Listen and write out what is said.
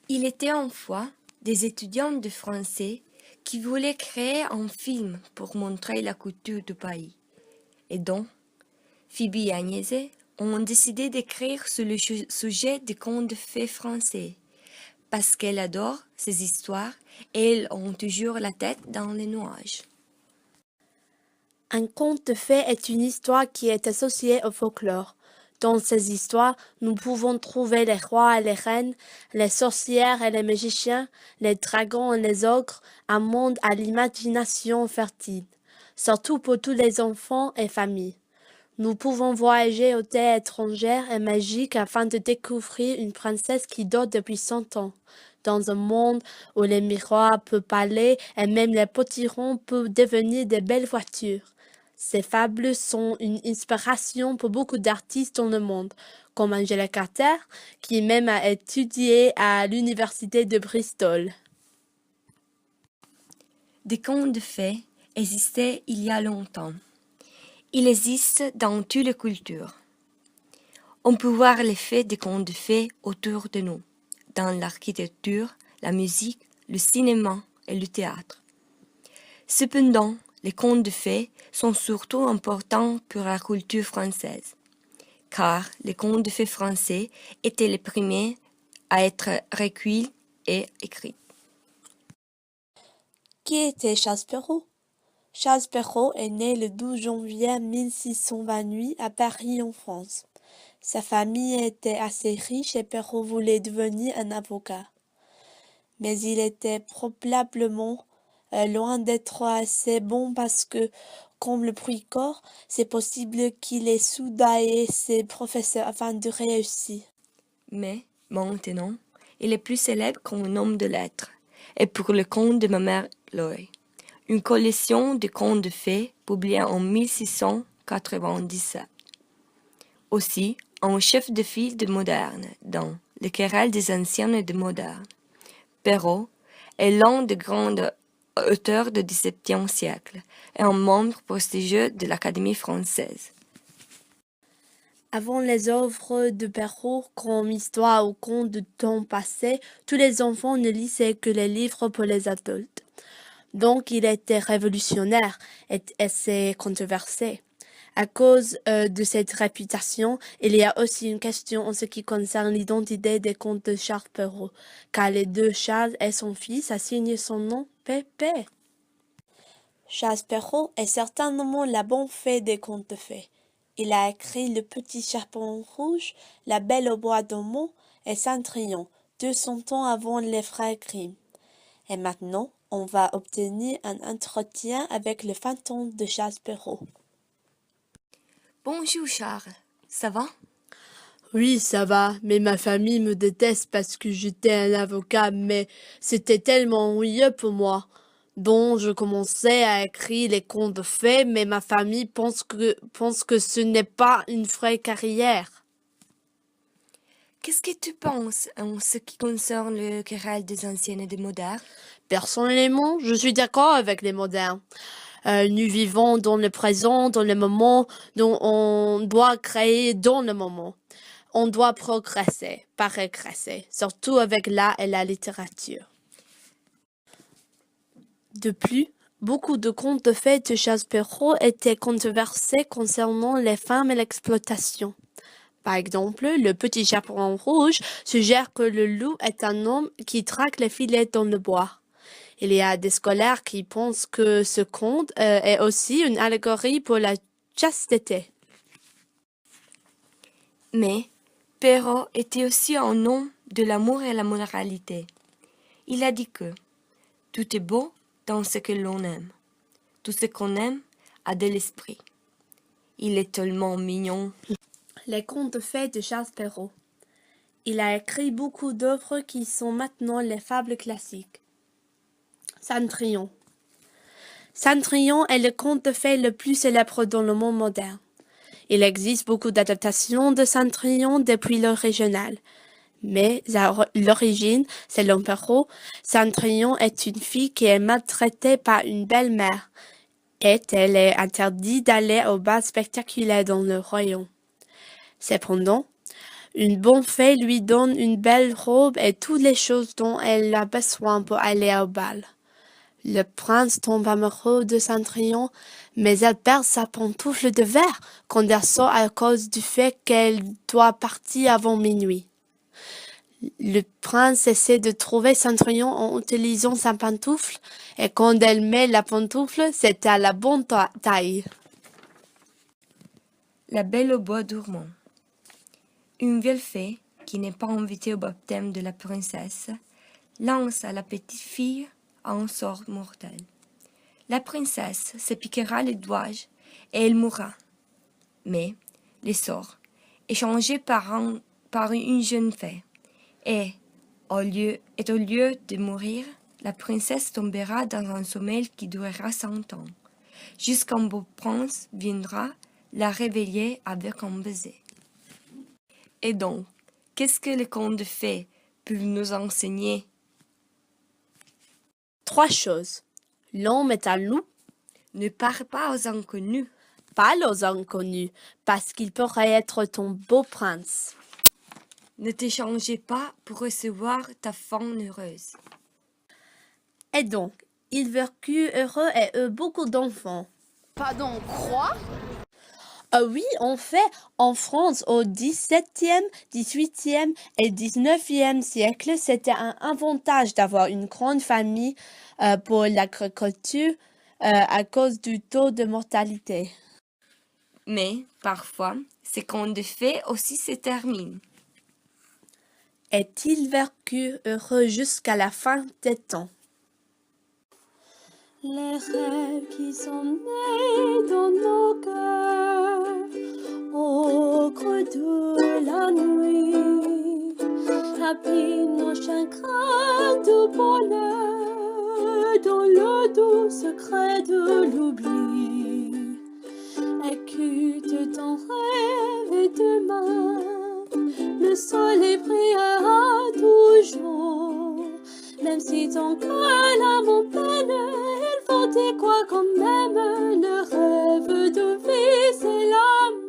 Il était une fois des étudiants de français qui voulaient créer un film pour montrer la culture du pays. Et donc, Phoebe et Agnès ont décidé d'écrire sur le sujet des contes de fées français, parce qu'elles adorent ces histoires et elles ont toujours la tête dans les nuages. Un conte de fées est une histoire qui est associée au folklore. Dans ces histoires, nous pouvons trouver les rois et les reines, les sorcières et les magiciens, les dragons et les ogres, un monde à l'imagination fertile, surtout pour tous les enfants et familles. Nous pouvons voyager aux terres étrangères et magiques afin de découvrir une princesse qui dort depuis 100 ans, dans un monde où les miroirs peuvent parler et même les potirons peuvent devenir de belles voitures. Ces fables sont une inspiration pour beaucoup d'artistes dans le monde, comme Angela Carter, qui même a étudié à l'université de Bristol. Des contes de fées existaient il y a longtemps. Il existe dans toutes les cultures. On peut voir l'effet des contes de fées autour de nous, dans l'architecture, la musique, le cinéma et le théâtre. Cependant, les contes de fées sont surtout importants pour la culture française, car les contes de fées français étaient les premiers à être recueillis et écrits. Qui était Charles Perrault? Charles Perrault est né le 12 janvier 1628 à Paris en France. Sa famille était assez riche et Perrault voulait devenir un avocat. Mais il était probablement loin d'être assez bon parce que, comme le Pruit-Corps, c'est possible qu'il ait soudoyé ses professeurs afin de réussir. Mais, maintenant, il est plus célèbre comme homme de lettres, et pour le conte de ma mère Loy, une collection de contes de fées publiée en 1697. Aussi, un chef de file de moderne dans Les querelles des anciens et des modernes. Perrault est l'un des grands auteurs du XVIIe siècle et un membre prestigieux de l'Académie française. Avant les œuvres de Perrault, comme Histoire ou Contes de temps passé, tous les enfants ne lisaient que les livres pour les adultes. Donc il était révolutionnaire et assez controversé. À cause de cette réputation, il y a aussi une question en ce qui concerne l'identité des contes de Charles Perrault, car les deux Charles et son fils assignent son nom Pépé. Charles Perrault est certainement la bonne fée des contes de fées. Il a écrit Le Petit Chaperon Rouge, La Belle au Bois dormant et Cendrillon, 200 ans avant les frères Grimm. Et maintenant, on va obtenir un entretien avec le fantôme de Charles Perrault. Bonjour Charles, ça va? Oui, ça va, mais ma famille me déteste parce que j'étais un avocat, mais c'était tellement ennuyeux pour moi. Donc, je commençais à écrire les contes de fées, mais ma famille pense que ce n'est pas une vraie carrière. Qu'est-ce que tu penses en ce qui concerne le querelle des anciennes et des modernes? Personnellement, je suis d'accord avec les modernes. Nous vivons dans le présent, dans le moment dont on doit créer dans le moment. On doit progresser, pas régresser, surtout avec l'art et la littérature. De plus, beaucoup de contes de fées de Charles Perrault étaient controversés concernant les femmes et l'exploitation. Par exemple, Le Petit Chaperon Rouge suggère que le loup est un homme qui traque les filets dans le bois. Il y a des scolaires qui pensent que ce conte est aussi une allégorie pour la chasteté. Mais Perrault était aussi un homme de l'amour et la moralité. Il a dit que tout est beau dans ce que l'on aime. Tout ce qu'on aime a de l'esprit. Il est tellement mignon. Les contes de fées de Charles Perrault. Il a écrit beaucoup d'œuvres qui sont maintenant les fables classiques. Cendrillon. Cendrillon est le conte de fées le plus célèbre dans le monde moderne. Il existe beaucoup d'adaptations de Cendrillon depuis l'original. Mais à l'origine, selon Perrault, Cendrillon est une fille qui est maltraitée par une belle-mère et elle est interdite d'aller au bal spectaculaire dans le royaume. Cependant, Une bonne fée lui donne une belle robe et toutes les choses dont elle a besoin pour aller au bal. Le prince tombe amoureux de Cendrillon, mais elle perd sa pantoufle de verre quand elle sort à cause du fait qu'elle doit partir avant minuit. Le prince essaie de trouver Cendrillon en utilisant sa pantoufle, et quand elle met la pantoufle, c'est à la bonne taille. La Belle au bois dormant. Une vieille fée, qui n'est pas invitée au baptême de la princesse, lance à la petite fille un sort mortel. La princesse se piquera les doigts et elle mourra. Mais le sort est changé par une jeune fée, et au lieu de mourir, la princesse tombera dans un sommeil qui durera 100 ans, jusqu'un beau prince viendra la réveiller avec un baiser. Et donc, qu'est-ce que les contes de fées peuvent nous enseigner? 3 choses. L'homme est un loup. Ne parle pas aux inconnus. Parle aux inconnus, parce qu'il pourrait être ton beau prince. Ne t'échangez pas pour recevoir ta femme heureuse. Et donc, ils vécurent heureux et eurent beaucoup d'enfants. Pardon, quoi? Ah oui, en fait, en France, au XVIIe, XVIIIe et XIXe siècle, c'était un avantage d'avoir une grande famille pour l'agriculture à cause du taux de mortalité. Mais, parfois, ces contes de fées aussi se terminent. Et ils vécurent heureux jusqu'à la fin des temps. Les rêves qui sont nés dans nos cœurs au creux de la nuit tapis nos chagrins de bonheur dans le doux secret de l'oubli. Écoute ton rêve et demain le soleil brillera toujours. Même si ton cœur l'âme en peine, il faut y croire quand même. Le rêve de vie, c'est l'amour.